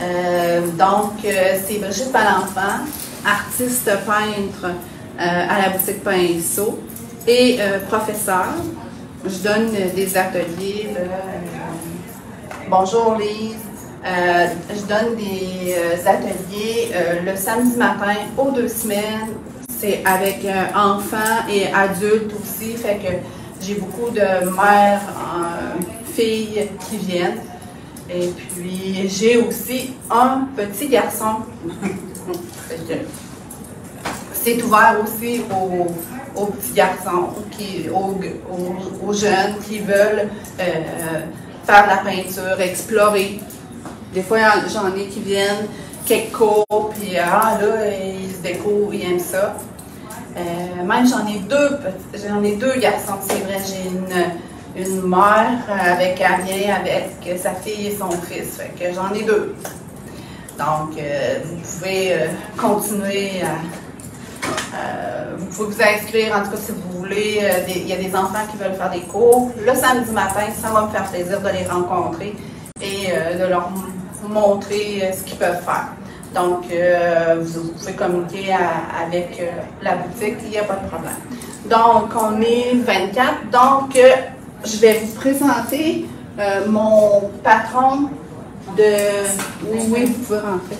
C'est Brigitte Balenfant, artiste peintre à la boutique Pinceau et professeur. Je donne des ateliers. Bonjour Lise. Je donne des ateliers le samedi matin aux 2 semaines. C'est avec enfants et adultes aussi. Fait que j'ai beaucoup de mères, filles qui viennent. Et puis j'ai aussi un petit garçon. C'est ouvert aussi aux petits garçons, aux jeunes qui veulent faire de la peinture, explorer. Des fois, j'en ai qui viennent, quelques cours, puis là, ils se découvrent, ils aiment ça. Même j'en ai deux garçons, c'est vrai. J'ai une mère avec elle vient avec sa fille et son fils, fait que j'en ai 2. Donc, vous pouvez continuer vous pouvez vous inscrire, en tout cas si vous voulez. Il y a des enfants qui veulent faire des cours. Le samedi matin, ça va me faire plaisir de les rencontrer et de leur montrer ce qu'ils peuvent faire. Donc, vous pouvez communiquer avec la boutique, il n'y a pas de problème. Donc, on est 24. Donc, je vais vous présenter mon patron de... Oui, vous pouvez rentrer.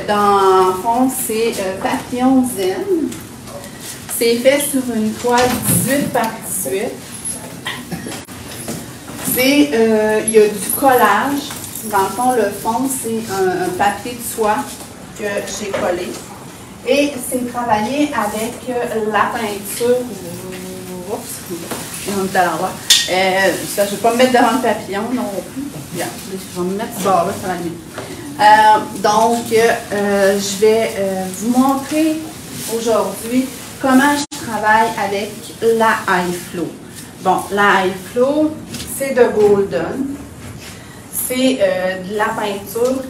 Dans le fond, c'est Papillon Zen. C'est fait sur une toile 18 par 18. Il y a du collage. Dans le fond, c'est un papier de soie que j'ai collé. Et c'est travaillé avec la peinture. Oups, on est à l'endroit. Je ne vais pas me mettre devant le papillon non plus. Bien, je vais me mettre ce bord-là, ça va mieux. Je vais vous montrer aujourd'hui comment je travaille avec la iFlow. Bon, la iFlow, c'est de Golden. C'est de la peinture,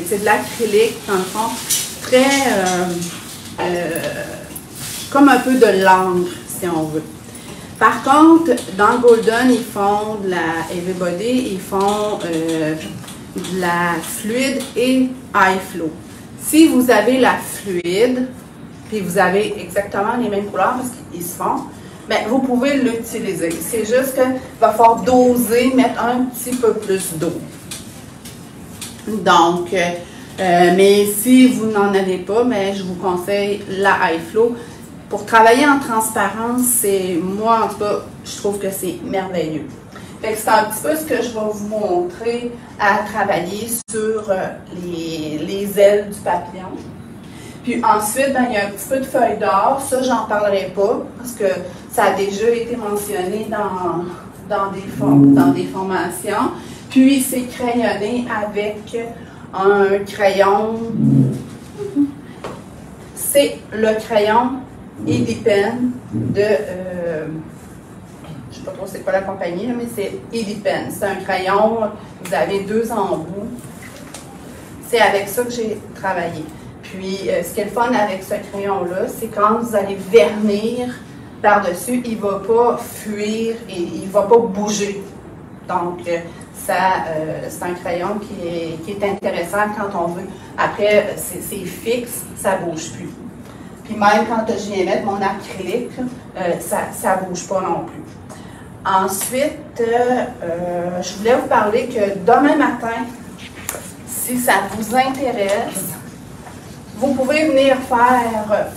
c'est de l'acrylique, dans le fond, très, comme un peu de l'encre, si on veut. Par contre, dans Golden, ils font de la Heavy Body, ils font de la fluide et iFlow. Si vous avez la fluide, puis vous avez exactement les mêmes couleurs parce qu'ils se font, bien, vous pouvez l'utiliser. C'est juste qu'il va falloir doser, mettre un petit peu plus d'eau. Donc, mais si vous n'en avez pas, mais je vous conseille la iFlow. Pour travailler en transparence, moi en tout cas, je trouve que c'est merveilleux. C'est un petit peu ce que je vais vous montrer à travailler sur les ailes du papillon. Puis ensuite, ben, il y a un petit peu de feuille d'or. Ça, j'en parlerai pas parce que ça a déjà été mentionné dans des formations. Puis c'est crayonné avec un crayon. C'est le crayon Edipen de... je ne sais pas trop c'est quoi la compagnie, mais c'est Edipen. C'est un crayon, vous avez 2 embouts. C'est avec ça que j'ai travaillé. Puis, ce qui est le fun avec ce crayon-là, c'est quand vous allez vernir par-dessus, il ne va pas fuir et il ne va pas bouger. Donc, c'est un crayon qui est intéressant quand on veut. Après, c'est fixe, ça ne bouge plus. Puis même quand je viens mettre mon acrylique, ça ne bouge pas non plus. Ensuite, je voulais vous parler que demain matin, si ça vous intéresse, vous pouvez venir faire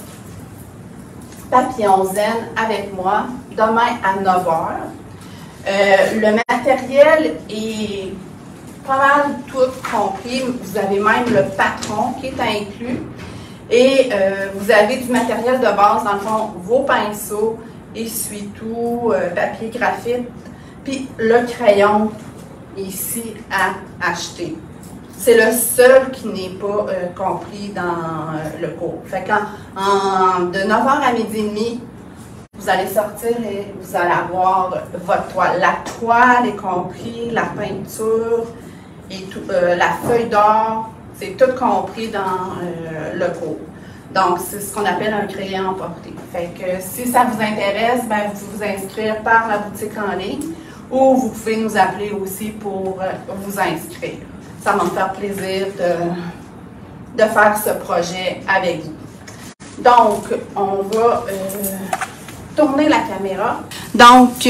Papillon Zen avec moi demain à 9 h. Le matériel est pas mal tout compris. Vous avez même le patron qui est inclus. Et vous avez du matériel de base, dans le fond, vos pinceaux, essuie-tout, papier graphite, puis le crayon ici à acheter. C'est le seul qui n'est pas compris dans le cours. Fait que de 9 h à 12h30, vous allez sortir et vous allez avoir votre toile. La toile est compris, la peinture et tout, la feuille d'or, c'est tout compris dans le cours. Donc, c'est ce qu'on appelle un crayon emporté. Fait que si ça vous intéresse, ben, vous pouvez vous inscrire par la boutique en ligne ou vous pouvez nous appeler aussi pour vous inscrire. ça va me faire plaisir de faire ce projet avec vous. Donc, on va tourner la caméra. Donc,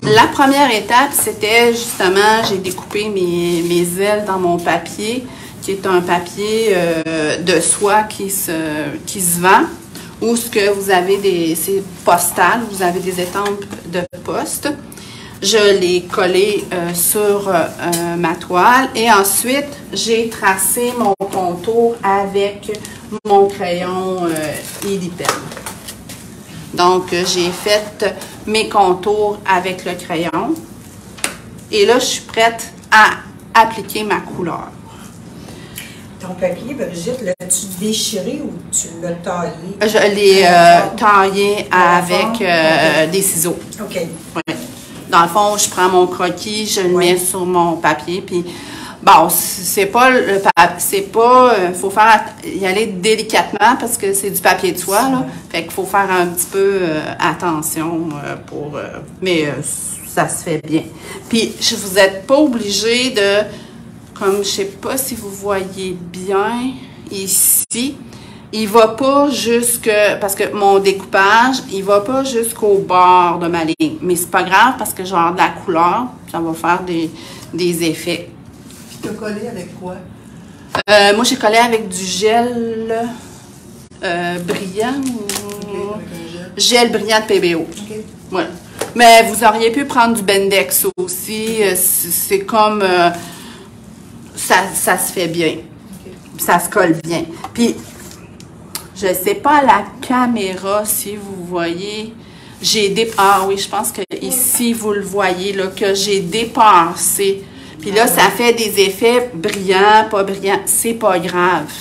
la première étape, c'était justement, j'ai découpé mes ailes dans mon papier, qui est un papier de soie qui se vend, où ce que vous avez c'est postal, vous avez des étampes de poste. Je l'ai collé sur ma toile et ensuite, j'ai tracé mon contour avec mon crayon Illipen. Donc, j'ai fait mes contours avec le crayon. Et là, je suis prête à appliquer ma couleur. Ton papier, Brigitte, l'as-tu déchiré ou tu l'as taillé? Je l'ai taillé avec des ciseaux. OK. Ouais. Dans le fond, je prends mon croquis, je le mets sur mon papier, puis bon, c'est pas faut faire y aller délicatement parce que c'est du papier de soie, là. Fait qu'il faut faire un petit peu attention mais ça se fait bien. Puis, vous n'êtes pas obligé de, comme je sais pas si vous voyez bien ici, il va pas parce que mon découpage, il va pas jusqu'au bord de ma ligne. Mais c'est pas grave parce que je vais avoir de la couleur, ça va faire des effets. Tu as collé avec quoi? Moi, j'ai collé avec du gel brillant. Gel brillant de PBO. Okay. Ouais. Mais vous auriez pu prendre du Bendex aussi. C'est comme... ça se fait bien. Okay. Ça se colle bien. Puis, je ne sais pas à la caméra si vous voyez... Ah oui, je pense que ici, vous le voyez, là, que j'ai dépassé. Puis là, ça fait des effets brillants, pas brillants. C'est pas grave.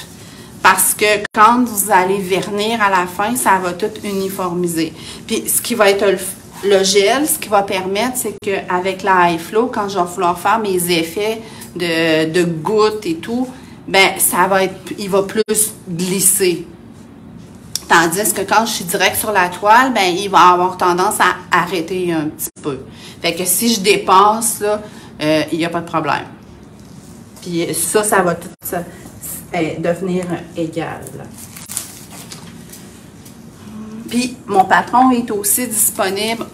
Parce que quand vous allez vernir à la fin, ça va tout uniformiser. Puis ce qui va être le gel, ce qui va permettre, c'est qu'avec la High Flow, quand je vais vouloir faire mes effets de gouttes et tout, ben il va plus glisser. Tandis que quand je suis direct sur la toile, ben il va avoir tendance à arrêter un petit peu. Fait que si je dépasse, là, il n'y a pas de problème. Puis ça va tout devenir égal. Puis mon patron est aussi disponible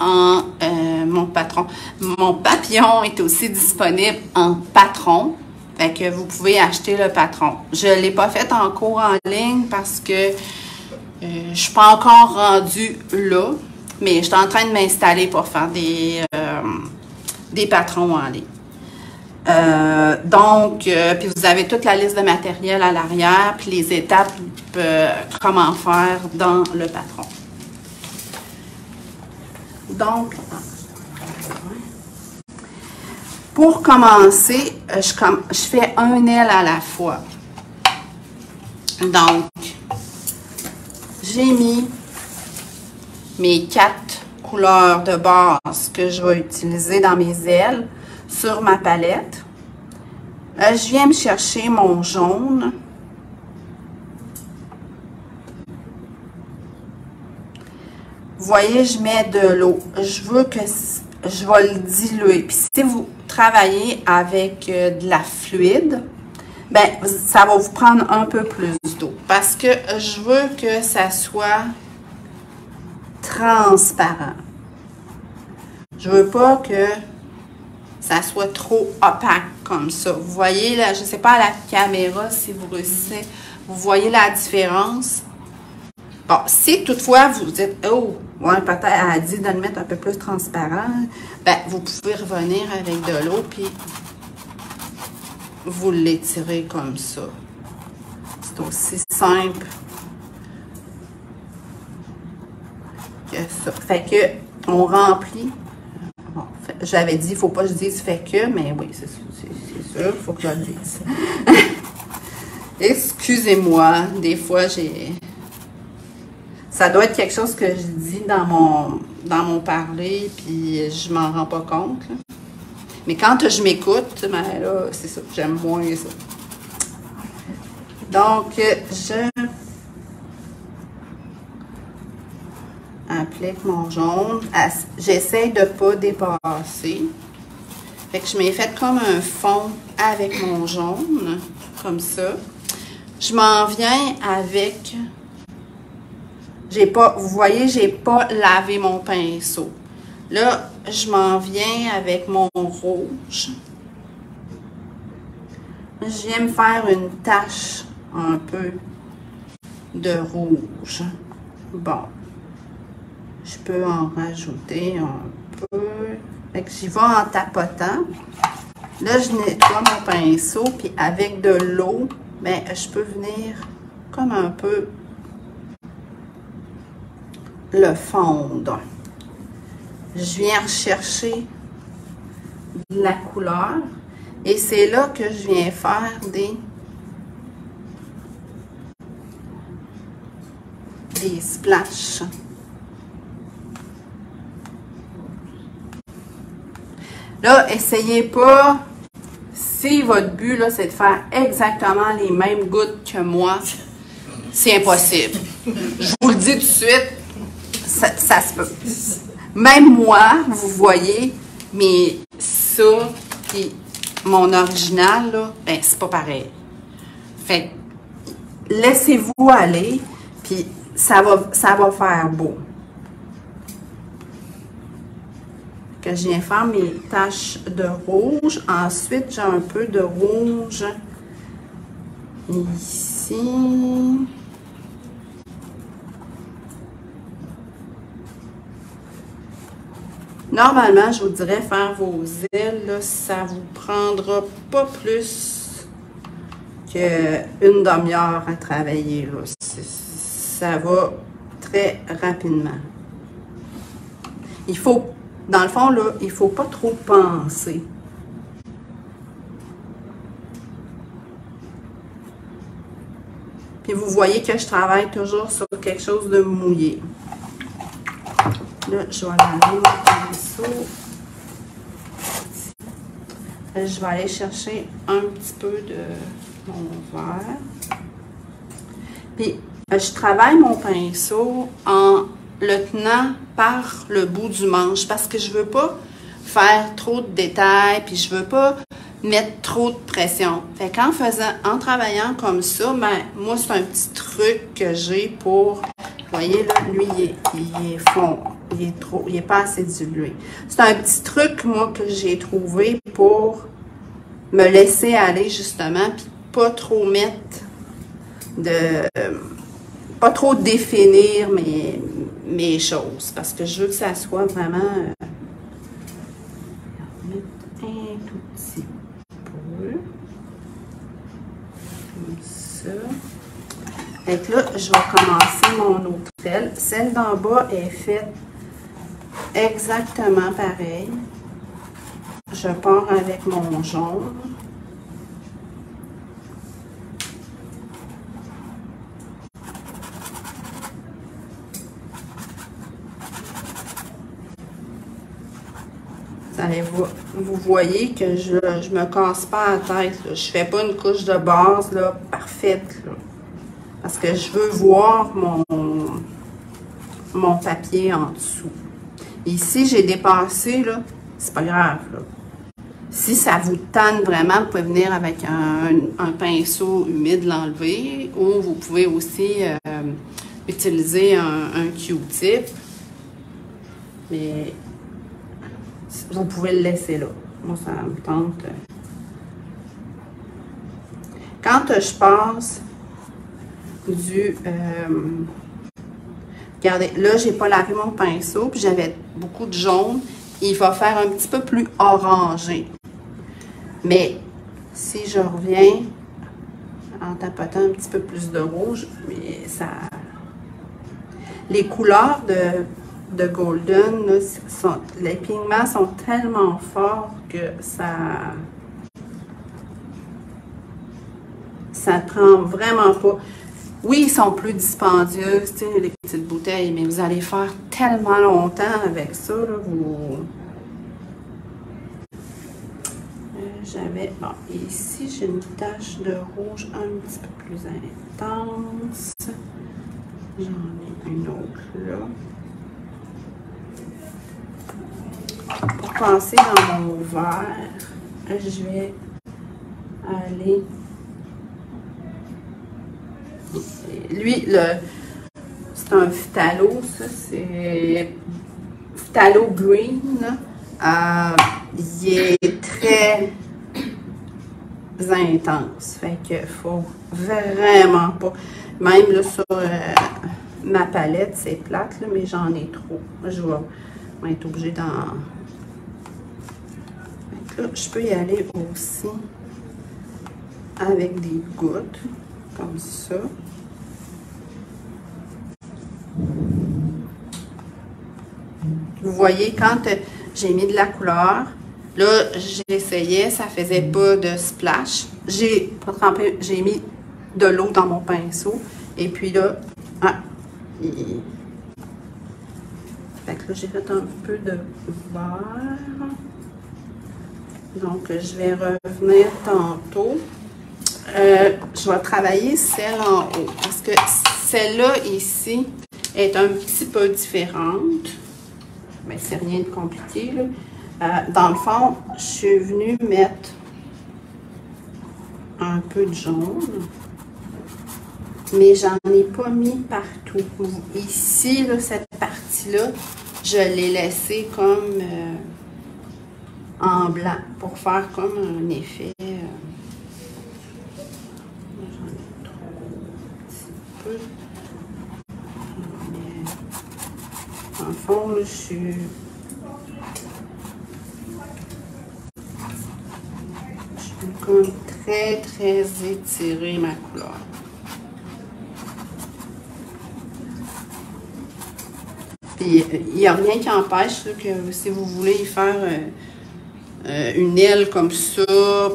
mon papillon est aussi disponible en patron. Fait que vous pouvez acheter le patron. Je ne l'ai pas fait en cours en ligne parce que je ne suis pas encore rendue là, mais je suis en train de m'installer pour faire des patrons en ligne. Puis vous avez toute la liste de matériel à l'arrière, puis les étapes, comment faire dans le patron. Donc, pour commencer, je fais un aile à la fois. Donc, j'ai mis mes 4 couleurs de base que je vais utiliser dans mes ailes sur ma palette. Je viens me chercher mon jaune. Vous voyez, je mets de l'eau. Je veux que je vais le diluer. Puis si vous travaillez avec de la fluide, ben ça va vous prendre un peu plus d'eau. Parce que je veux que ça soit transparent. Je veux pas que ça soit trop opaque comme ça. Vous voyez, là, je ne sais pas à la caméra si vous réussissez, vous voyez la différence. Bon, si toutefois vous dites, oh, ouais, peut-être elle a dit de le mettre un peu plus transparent, ben, vous pouvez revenir avec de l'eau, puis vous l'étirez comme ça. C'est aussi simple que ça. Fait que, on remplit. Bon, j'avais dit, il ne faut pas que je dise fait que, mais oui, c'est sûr, il faut que je le dise. Excusez-moi, des fois, ça doit être quelque chose que je dis dans mon parler, puis je m'en rends pas compte, là. Mais quand je m'écoute, ben là, c'est ça, j'aime moins ça. Donc, je applique mon jaune. J'essaie de ne pas dépasser. Fait que je m'ai fait comme un fond avec mon jaune, comme ça. Je m'en viens avec... vous voyez, j'ai pas lavé mon pinceau. Là, je m'en viens avec mon rouge. Je viens me faire une tache un peu de rouge. Bon. Je peux en rajouter un peu. Fait que j'y vais en tapotant. Là, je nettoie mon pinceau, puis avec de l'eau, ben, je peux venir comme un peu le fondre. Je viens rechercher de la couleur et c'est là que je viens faire des splashs. Là, essayez pas, si votre but, là, c'est de faire exactement les mêmes gouttes que moi, c'est impossible. Je vous le dis tout de suite, ça se peut. Même moi, vous voyez, mais ça, puis mon original, là, ben, c'est pas pareil. Fait que, laissez-vous aller, puis ça va faire beau. Que je viens faire mes taches de rouge. Ensuite, j'ai un peu de rouge ici. Normalement, je vous dirais faire vos ailes, là, ça vous prendra pas plus qu'une demi-heure à travailler. Là. Ça va très rapidement. Il faut, dans le fond, là, il ne faut pas trop penser. Puis vous voyez que je travaille toujours sur quelque chose de mouillé. Là, je vais laver mon pinceau. Je vais aller chercher un petit peu de mon verre. Puis, je travaille mon pinceau en le tenant par le bout du manche parce que je ne veux pas faire trop de détails puis je ne veux pas mettre trop de pression. Fait qu'en travaillant comme ça, ben, moi, c'est un petit truc que j'ai pour... Vous voyez, là, lui, il est fond. Il est pas assez dilué. C'est un petit truc, moi, que j'ai trouvé pour me laisser aller, justement, puis pas trop mettre pas trop définir mes choses. Parce que je veux que ça soit vraiment... mettre un tout petit peu. Comme ça. Fait que là, je vais commencer mon autre aile. Celle d'en bas est faite exactement pareil. Je pars avec mon jaune. Vous voyez que je me casse pas la tête. Là. Je fais pas une couche de base là, parfaite. Là. Parce que je veux voir mon papier en dessous. Ici, j'ai dépassé, là, c'est pas grave. Là. Si ça vous tente vraiment, vous pouvez venir avec un pinceau humide l'enlever ou vous pouvez aussi utiliser un Q-tip. Mais vous pouvez le laisser là. Moi, ça me tente. Quand je passe regardez, là, j'ai pas lavé mon pinceau, puis j'avais beaucoup de jaune. Il va faire un petit peu plus orangé. Mais si je reviens en tapotant un petit peu plus de rouge, mais ça... Les couleurs de Golden, là, les pigments sont tellement forts que ça prend vraiment pas. Oui, ils sont plus dispendieux, tu sais, les petites bouteilles, mais vous allez faire tellement longtemps avec ça, là, j'avais... Bon, ici, j'ai une tache de rouge un petit peu plus intense. J'en ai une autre là. Pour passer dans mon verre, je vais aller... Lui, c'est un phthalo, ça, c'est phthalo green. Il est très intense, fait que faut vraiment pas... Même là, sur ma palette, c'est plate, là, mais j'en ai trop. Je vais être obligée d'en... Là, je peux y aller aussi avec des gouttes, comme ça. Vous voyez, quand j'ai mis de la couleur, là, j'essayais, ça faisait pas de splash. J'ai mis de l'eau dans mon pinceau, et puis là, fait que là, j'ai fait un peu de vert. Donc, je vais revenir tantôt. Je vais travailler celle en haut, parce que celle-là, ici, est un petit peu différente. Mais c'est rien de compliqué, là. Dans le fond, je suis venue mettre un peu de jaune, mais j'en ai pas mis partout. Ici, là, cette partie-là, je l'ai laissée comme en blanc pour faire comme un effet. J'en ai trop un petit peu. En fond, là, je suis comme très, très étirée ma couleur. Puis, il n'y a rien qui empêche là, que si vous voulez y faire une aile comme ça,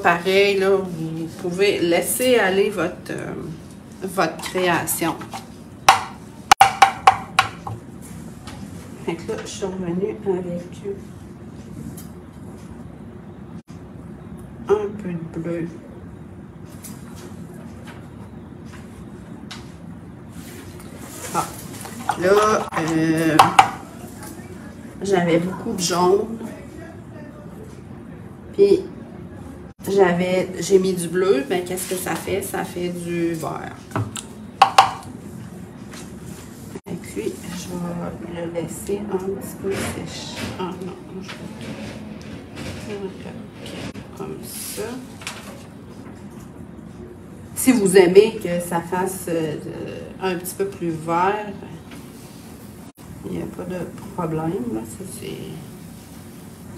pareil, là, vous pouvez laisser aller votre création. Fait que là, je suis revenue avec un peu de bleu. Ah, là, j'avais beaucoup de jaune. Puis, j'ai mis du bleu. Ben, qu'est-ce que ça fait? Ça fait du vert. Et puis, je vais le laisser un petit peu sèche. Ah non, je vais comme ça. Si vous aimez que ça fasse un petit peu plus vert, il n'y a pas de problème. Là.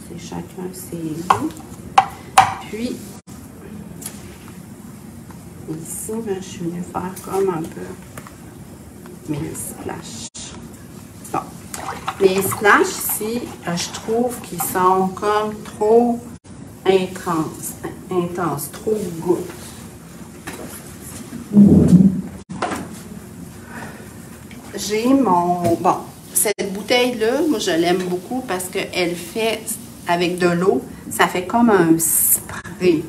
C'est chacun ses goûts. Puis, ici, ben, je suis venue faire comme un peu mes splashs. Bon. Les splashs ici, je trouve qu'ils sont comme trop intenses, trop gouttes. J'ai mon... Bon, cette bouteille-là, moi, je l'aime beaucoup parce qu'elle fait, avec de l'eau, ça fait comme un spray.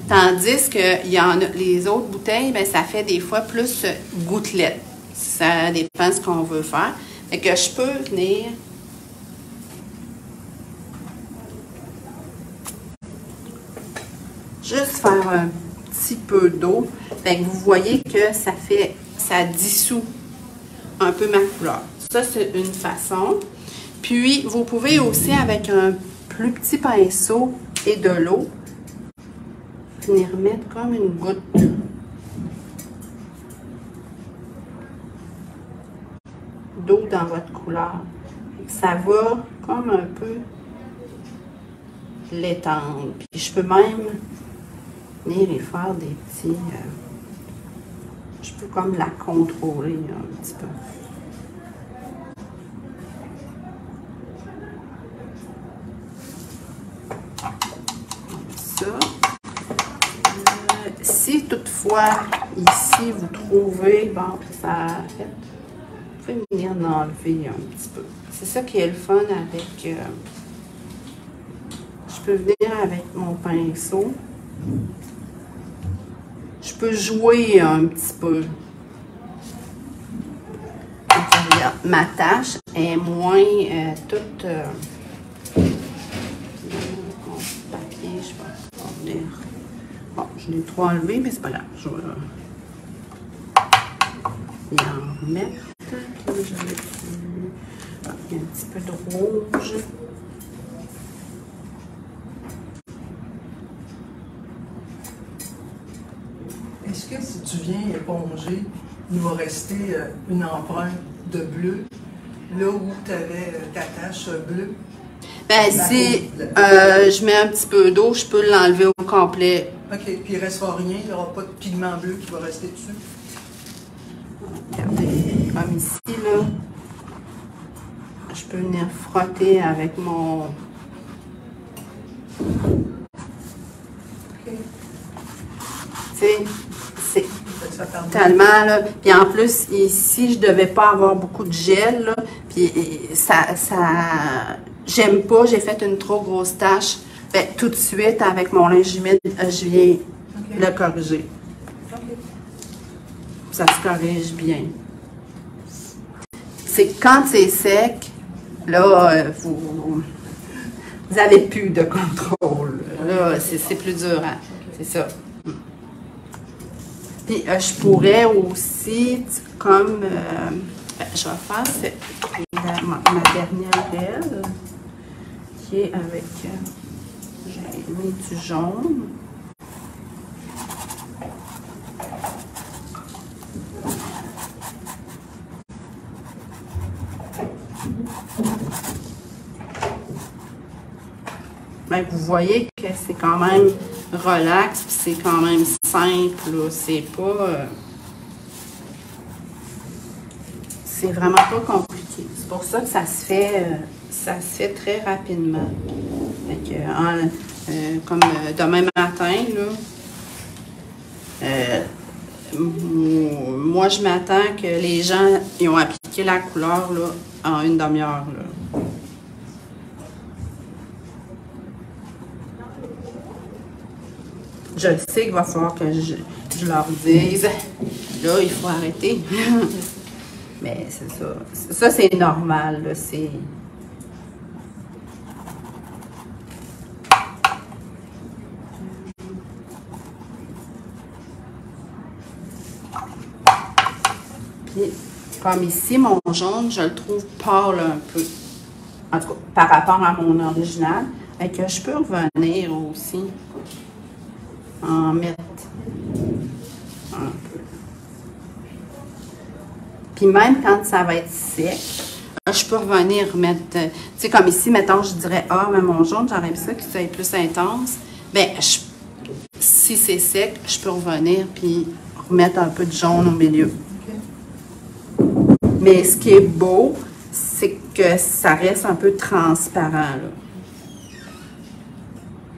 Tandis que les autres bouteilles, bien, ça fait des fois plus gouttelettes. Ça dépend de ce qu'on veut faire. Fait que je peux venir... juste faire un petit peu d'eau. Fait que vous voyez que ça dissout un peu ma couleur. Ça, c'est une façon. Puis, vous pouvez aussi, avec un plus petit pinceau et de l'eau, venir mettre comme une goutte d'eau dans votre couleur. Ça va comme un peu l'étendre. Puis, je peux même venir y faire des petits... je peux comme la contrôler un petit peu. Ça. Si toutefois, ici, vous trouvez, bon, ça fait, vous pouvez venir en enlever un petit peu. C'est ça qui est le fun avec, je peux venir avec mon pinceau. Je peux jouer un petit peu. Donc, regarde, ma tâche est moins toute Je l'ai trop enlevé, mais c'est pas grave. Je vais y en remettre. Il y a un petit peu de rouge. Est-ce que si tu viens éponger, il va rester une empreinte de bleu, là où tu avais ta tache bleue? Ben, si je mets un petit peu d'eau, je peux l'enlever au complet. OK, puis il ne restera rien, il n'y aura pas de pigment bleu qui va rester dessus? Regardez, comme ici, là, je peux venir frotter avec mon... OK. Tu sais, c'est Ça perd tellement, là. Puis en plus, ici, je devais pas avoir beaucoup de gel, là. Puis j'aime pas, j'ai fait une trop grosse tache. Fait tout de suite, avec mon linge humide, je viens le corriger. Ça se corrige bien. C'est quand c'est sec, là, vous avez plus de contrôle. Là, c'est plus dur, hein? C'est ça. Puis, je pourrais aussi, comme, je vais faire ma dernière aile, qui est avec, j'ai mis du jaune. Ben, vous voyez que c'est quand même relax, puis c'est quand même simple, c'est pas... c'est vraiment pas compliqué. C'est pour ça que ça se fait très rapidement. Fait que, comme demain matin, là, moi je m'attends que les gens ils ont appliqué la couleur là, en une demi-heure. Je sais qu'il va falloir que je leur dise, là, il faut arrêter. Mais c'est ça. Ça, c'est normal, là, c'est... Puis, comme ici, mon jaune, je le trouve pâle un peu. En tout cas, par rapport à mon original. Et que je peux revenir aussi. En mettre un peu. Puis même quand ça va être sec, je peux revenir mettre, tu sais, comme ici, mettons, je dirais, ah, mais mon jaune, j'aurais aimé ça que ça soit plus intense. Bien, si c'est sec, je peux revenir puis remettre un peu de jaune au milieu. Mais ce qui est beau, c'est que ça reste un peu transparent, là.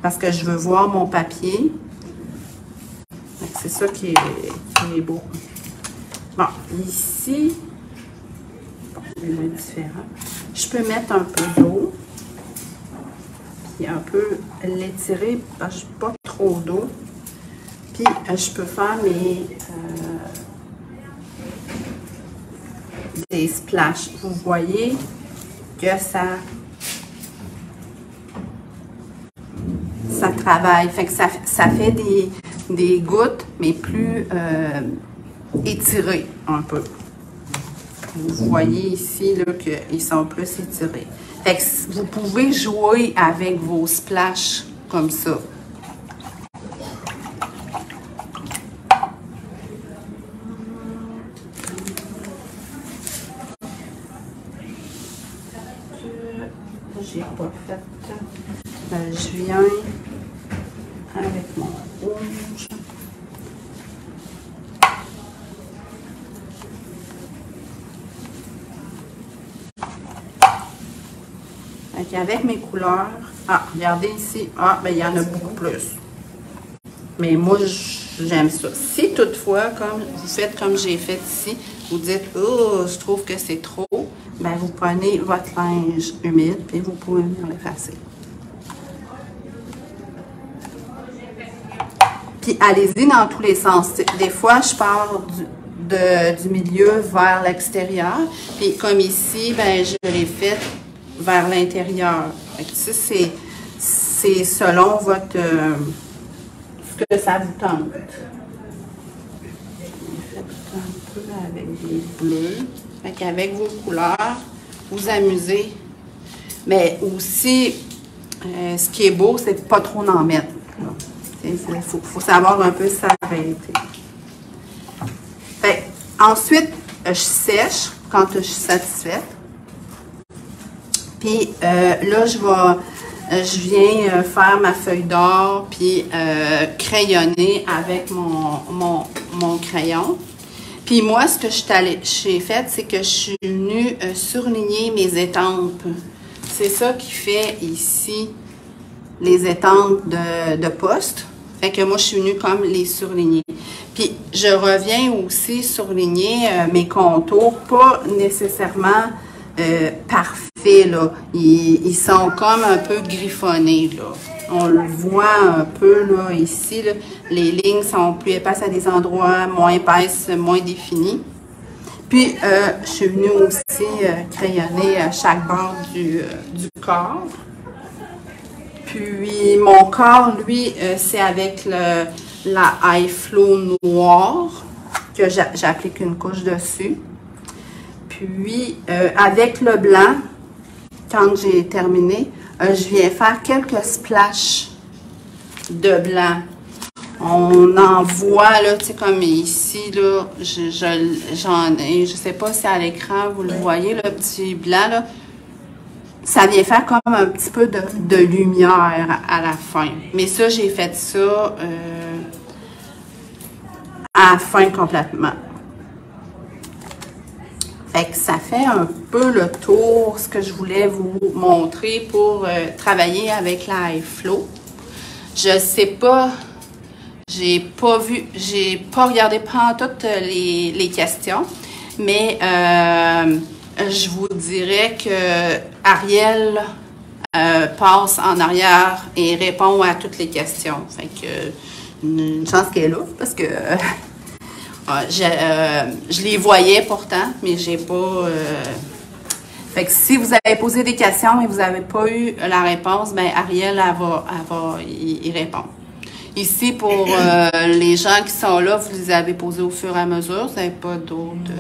Parce que je veux voir mon papier. C'est ça qui est beau. Bon, ici, bon, c'est moins différent. Je peux mettre un peu d'eau. Puis un peu l'étirer, parce que je n'ai pas trop d'eau. Puis je peux faire des splashes. Vous voyez que ça travaille. Fait que ça fait des gouttes, mais plus étirées un peu. Vous voyez ici là, qu'ils sont plus étirés. Fait que vous pouvez jouer avec vos splashes comme ça. J'ai pas fait. Je viens avec mon rouge. Avec mes couleurs, regardez ici, ben il y en a beaucoup plus. Mais moi, j'aime ça. Si toutefois, comme vous faites comme j'ai fait ici, vous dites, oh, je trouve que c'est trop, ben vous prenez votre linge humide et vous pouvez venir l'effacer. Puis allez-y dans tous les sens. Des fois, je pars du milieu vers l'extérieur. Puis comme ici, ben je l'ai fait vers l'intérieur. C'est selon votre que ça vous tente. Faites un peu avec des bleus. Fait qu'avec vos couleurs, vous amusez. Mais aussi, ce qui est beau, c'est de ne pas trop en mettre. Il faut savoir un peu s'arrêter. Ensuite, je sèche quand je suis satisfaite. Puis là, je viens faire ma feuille d'or puis crayonner avec mon crayon. Puis moi, ce que j'ai fait, c'est que je suis venue surligner mes étampes. C'est ça qui fait ici les étampes de poste. Fait que moi, je suis venue comme les surligner. Puis, je reviens aussi surligner mes contours, pas nécessairement parfaits, là. Ils sont comme un peu griffonnés, là. On le voit un peu, là, ici, là. Les lignes sont plus épaisses à des endroits, moins épaisses, moins définies. Puis, je suis venue aussi crayonner chaque bord du corps. Puis, mon corps, lui, c'est avec la High Flow noire que j'applique une couche dessus. Puis, avec le blanc, quand j'ai terminé, je viens faire quelques splashes de blanc. On en voit, là, tu sais, comme ici, là, j'en ai, je sais pas si à l'écran, vous le voyez, le petit blanc, là. Ça vient faire comme un petit peu de lumière à la fin. Mais ça, j'ai fait ça à la fin complètement. Fait que ça fait un peu le tour, ce que je voulais vous montrer pour travailler avec la High Flow. Je sais pas, j'ai pas regardé pas toutes les questions, mais je vous dirais que Ariel passe en arrière et répond à toutes les questions. Fait que une chance qu'elle est là, parce que je les voyais pourtant, mais j'ai pas... Fait que si vous avez posé des questions et vous n'avez pas eu la réponse, ben Ariel, elle va y répondre. Ici, pour les gens qui sont là, vous les avez posés au fur et à mesure, vous n'avez pas d'autres...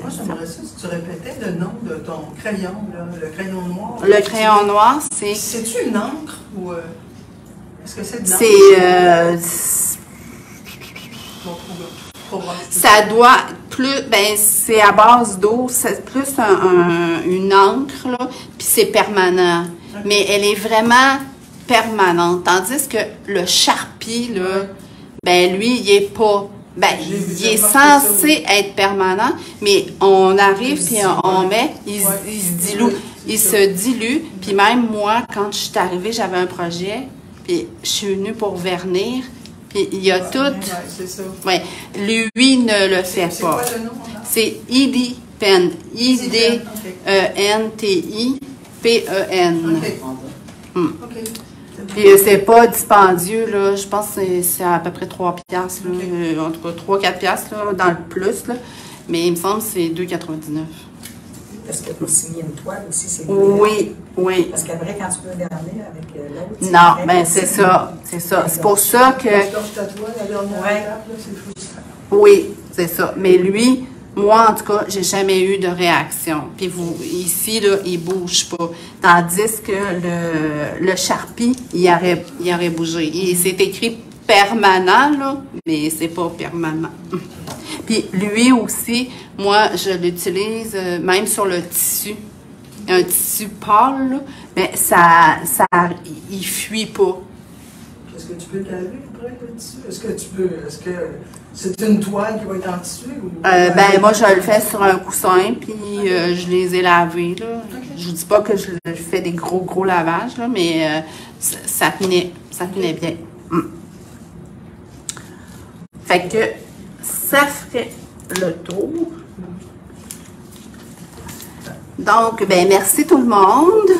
Moi, j'aimerais ça si tu répétais le nom de ton crayon, là, le crayon noir. Le crayon noir, c'est... C'est-tu une encre ou... Est-ce que c'est de l'encre? Ça doit plus... Ben, c'est à base d'eau, c'est plus une encre, là, puis c'est permanent. Okay. Mais elle est vraiment permanente. Tandis que le Sharpie, là, ben, lui, il est pas... Ben, il est censé être permanent, mais on arrive puis on met, il se dilue. Puis même moi, quand je suis arrivée, j'avais un projet, puis je suis venue pour vernir, puis il y a tout. Ouais, lui ne le fait pas. C'est ID Pen, IDENTIPEN. Puis c'est pas dispendieux, là. Je pense que c'est à peu près 3$, là. En tout cas 3-4$ là, dans le plus, là. Mais il me semble que c'est 2,99$. Parce que pour signer une toile aussi, c'est oui, oui. Parce qu'après, quand tu peux garder avec l'autre... Non, ben c'est ça, c'est ça. C'est pour ça que... Oui, c'est ça. Mais lui, moi, en tout cas, j'ai jamais eu de réaction. Puis vous, ici, là, il bouge pas. Tandis que le Sharpie, il aurait bougé. C'est écrit permanent, là, mais c'est pas permanent. Puis lui aussi, moi, je l'utilise même sur le tissu. Un tissu pâle, là, mais il fuit pas. Est-ce que tu peux le laver après le tissu? Est-ce que c'est une toile qui va être en tissu? Ou... ben, moi, je le fais sur un coussin, puis je les ai lavés, là. Okay. Je vous dis pas que je fais des gros lavages, là, mais ça tenait bien. Fait que ça ferait le tour. Donc, ben merci tout le monde.